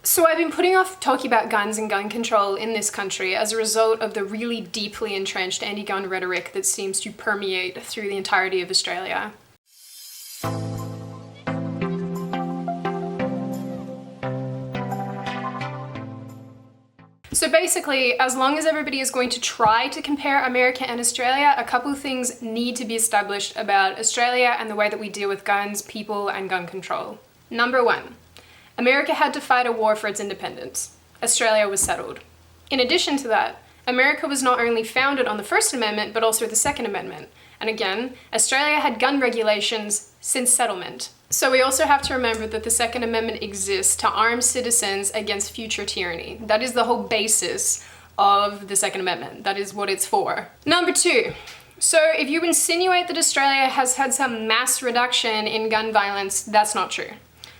So I've been putting off talking about guns and gun control in this country as a result of the really deeply entrenched anti-gun rhetoric that seems to permeate through the entirety of Australia. So basically, as long as everybody is going to try to compare America and Australia, a couple of things need to be established about Australia and the way that we deal with guns, people, and gun control. Number one, America had to fight a war for its independence. Australia was settled. In addition to that, America was not only founded on the First Amendment, but also the Second Amendment. And again, Australia had gun regulations since settlement. So we also have to remember that the Second Amendment exists to arm citizens against future tyranny. That is the whole basis of the Second Amendment. That is what it's for. Number two, so if you insinuate that Australia has had some mass reduction in gun violence, that's not true.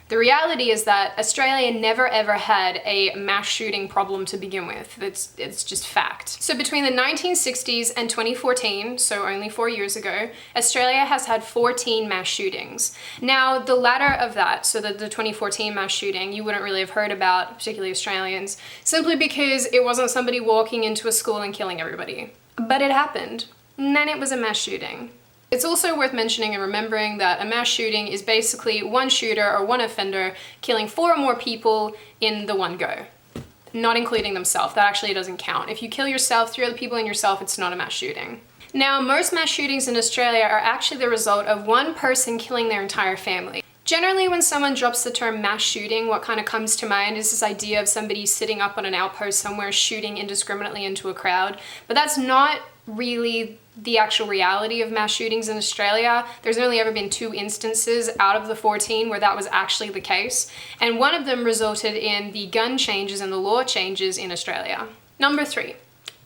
The reality is that Australia never ever had a mass shooting problem to begin with. It's just fact. So between the 1960s and 2014, so only 4 years ago, Australia has had 14 mass shootings. Now, the latter of that, so the 2014 mass shooting, you wouldn't really have heard about, particularly Australians, simply because it wasn't somebody walking into a school and killing everybody. But it happened, and then it was a mass shooting. It's also worth mentioning and remembering that a mass shooting is basically one shooter or one offender killing 4 or more people in the one go, not including themselves. That actually doesn't count. If you kill yourself, 3 other people and yourself, it's not a mass shooting. Now, most mass shootings in Australia are actually the result of one person killing their entire family. Generally, when someone drops the term mass shooting, what kind of comes to mind is this idea of somebody sitting up on an outpost somewhere shooting indiscriminately into a crowd, but that's not really the actual reality of mass shootings in Australia. There's only ever been 2 instances out of the 14 where that was actually the case, and one of them resulted in the gun changes and the law changes in Australia. Number 3,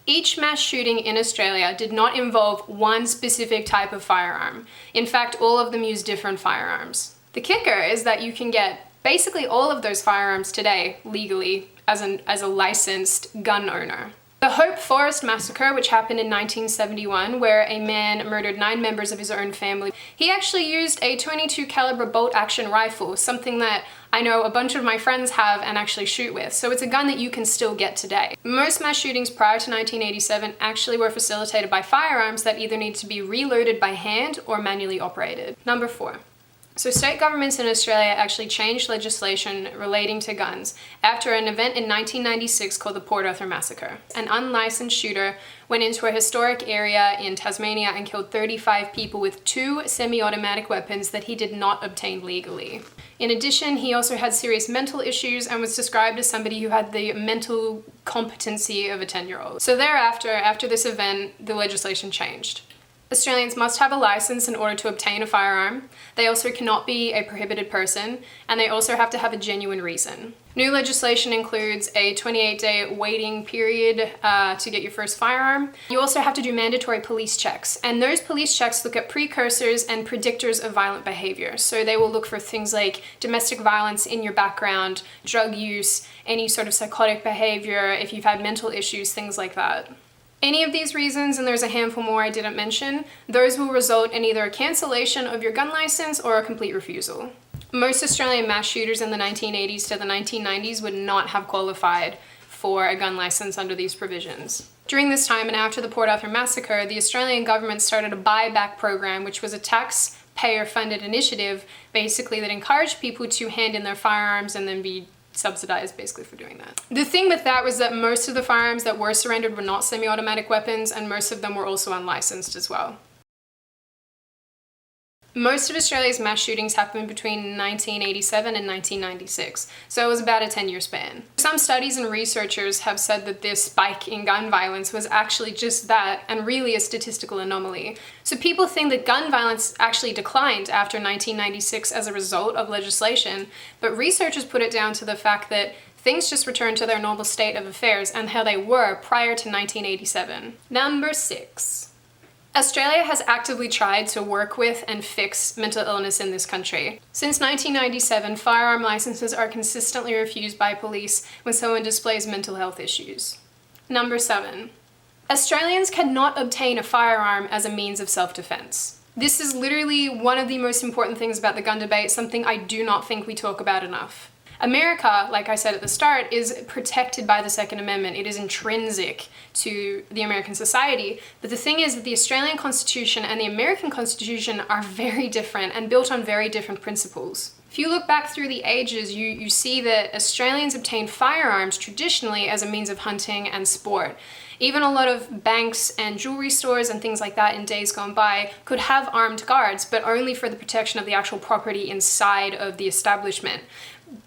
each mass shooting in Australia did not involve one specific type of firearm. In fact, all of them use different firearms. The kicker is that you can get basically all of those firearms today legally as a licensed gun owner. The Hope Forest Massacre, which happened in 1971, where a man murdered 9 members of his own family, he actually used a .22 caliber bolt-action rifle, something that I know a bunch of my friends have and actually shoot with, so it's a gun that you can still get today. Most mass shootings prior to 1987 actually were facilitated by firearms that either need to be reloaded by hand or manually operated. Number 4. So state governments in Australia actually changed legislation relating to guns after an event in 1996 called the Port Arthur Massacre. An unlicensed shooter went into a historic area in Tasmania and killed 35 people with 2 semi-automatic weapons that he did not obtain legally. In addition, he also had serious mental issues and was described as somebody who had the mental competency of a 10-year-old. So thereafter, after this event, the legislation changed. Australians must have a license in order to obtain a firearm. They also cannot be a prohibited person, and they also have to have a genuine reason. New legislation includes a 28-day waiting period to get your first firearm. You also have to do mandatory police checks, and those police checks look at precursors and predictors of violent behavior. So they will look for things like domestic violence in your background, drug use, any sort of psychotic behavior, if you've had mental issues, things like that. Any of these reasons, and there's a handful more I didn't mention, those will result in either a cancellation of your gun license or a complete refusal. Most Australian mass shooters in the 1980s to the 1990s would not have qualified for a gun license under these provisions. During this time and after the Port Arthur Massacre, the Australian government started a buyback program, which was a taxpayer-funded initiative, basically, that encouraged people to hand in their firearms and then be subsidized basically for doing that. The thing with that was that most of the firearms that were surrendered were not semi-automatic weapons, and most of them were also unlicensed as well. Most of Australia's mass shootings happened between 1987 and 1996, so it was about a 10-year span. Some studies and researchers have said that this spike in gun violence was actually just that, and really a statistical anomaly. So people think that gun violence actually declined after 1996 as a result of legislation, but researchers put it down to the fact that things just returned to their normal state of affairs and how they were prior to 1987. Number 6. Australia has actively tried to work with and fix mental illness in this country. Since 1997, firearm licenses are consistently refused by police when someone displays mental health issues. Number 7. Australians cannot obtain a firearm as a means of self-defense. This is literally one of the most important things about the gun debate, something I do not think we talk about enough. America, like I said at the start, is protected by the Second Amendment. It is intrinsic to the American society. But the thing is that the Australian Constitution and the American Constitution are very different and built on very different principles. If you look back through the ages, you see that Australians obtained firearms traditionally as a means of hunting and sport. Even a lot of banks and jewelry stores and things like that in days gone by could have armed guards, but only for the protection of the actual property inside of the establishment.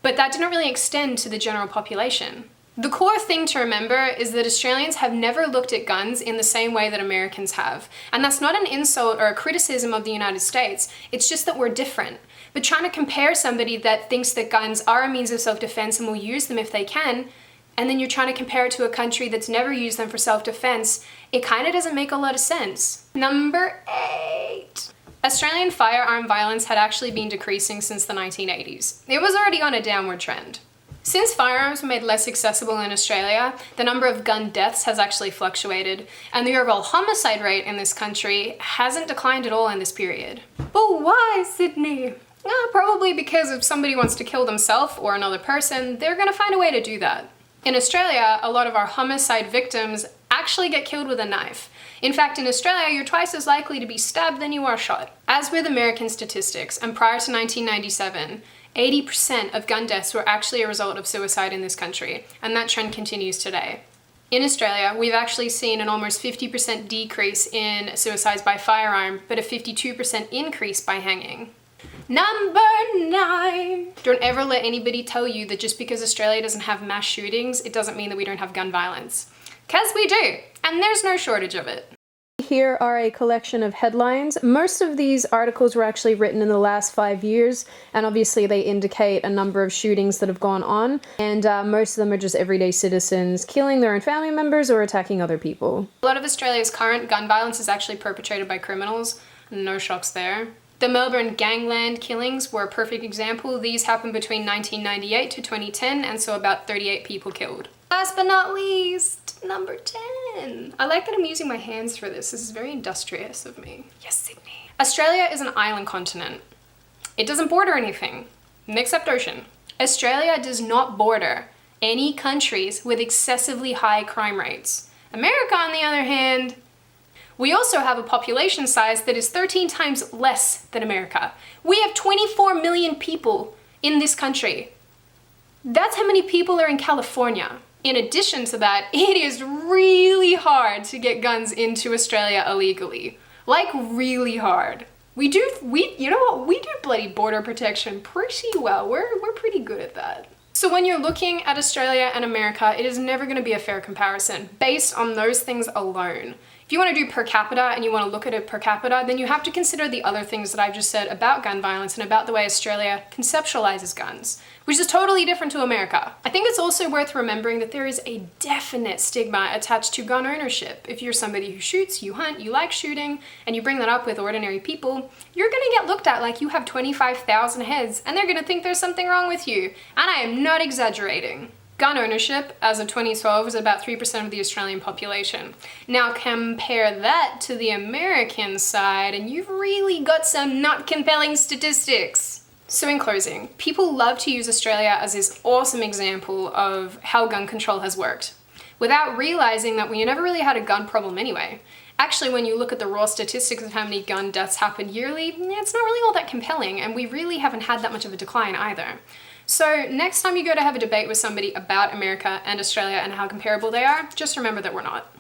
But that didn't really extend to the general population. The core thing to remember is that Australians have never looked at guns in the same way that Americans have. And that's not an insult or a criticism of the United States, it's just that we're different. But trying to compare somebody that thinks that guns are a means of self-defense and will use them if they can, and then you're trying to compare it to a country that's never used them for self-defense, it kind of doesn't make a lot of sense. Number 8. Australian firearm violence had actually been decreasing since the 1980s. It was already on a downward trend. Since firearms were made less accessible in Australia, the number of gun deaths has actually fluctuated, and the overall homicide rate in this country hasn't declined at all in this period. But why, Sydney? Probably because if somebody wants to kill themselves or another person, they're gonna find a way to do that. In Australia, a lot of our homicide victims actually get killed with a knife. In fact, in Australia, you're twice as likely to be stabbed than you are shot. As with American statistics, and prior to 1997, 80% of gun deaths were actually a result of suicide in this country, and that trend continues today. In Australia, we've actually seen an almost 50% decrease in suicides by firearm, but a 52% increase by hanging. Number 9. Don't ever let anybody tell you that just because Australia doesn't have mass shootings, it doesn't mean that we don't have gun violence. 'Cause we do, and there's no shortage of it. Here are a collection of headlines. Most of these articles were actually written in the last 5 years, and obviously they indicate a number of shootings that have gone on, and most of them are just everyday citizens killing their own family members or attacking other people. A lot of Australia's current gun violence is actually perpetrated by criminals. No shocks there. The Melbourne Gangland killings were a perfect example. These happened between 1998 to 2010, and so about 38 people killed. Last but not least, number 10. I like that I'm using my hands for this. This is very industrious of me. Yes, Sydney. Australia is an island continent. It doesn't border anything, except ocean. Australia does not border any countries with excessively high crime rates. America, on the other hand, we also have a population size that is 13 times less than America. We have 24 million people in this country. That's how many people are in California. In addition to that, it is really hard to get guns into Australia illegally. Like, really hard. You know what? We do bloody border protection pretty well. We're pretty good at that. So when you're looking at Australia and America, it is never going to be a fair comparison based on those things alone. If you want to do per capita and you want to look at it per capita, then you have to consider the other things that I've just said about gun violence and about the way Australia conceptualizes guns, which is totally different to America. I think it's also worth remembering that there is a definite stigma attached to gun ownership. If you're somebody who shoots, you hunt, you like shooting, and you bring that up with ordinary people, you're gonna get looked at like you have 25,000 heads, and they're gonna think there's something wrong with you. And I am not exaggerating. Gun ownership, as of 2012, was about 3% of the Australian population. Now compare that to the American side, and you've really got some not compelling statistics. So in closing, people love to use Australia as this awesome example of how gun control has worked, without realizing that we never really had a gun problem anyway. Actually, when you look at the raw statistics of how many gun deaths happen yearly, it's not really all that compelling, and we really haven't had that much of a decline either. So next time you go to have a debate with somebody about America and Australia and how comparable they are, just remember that we're not.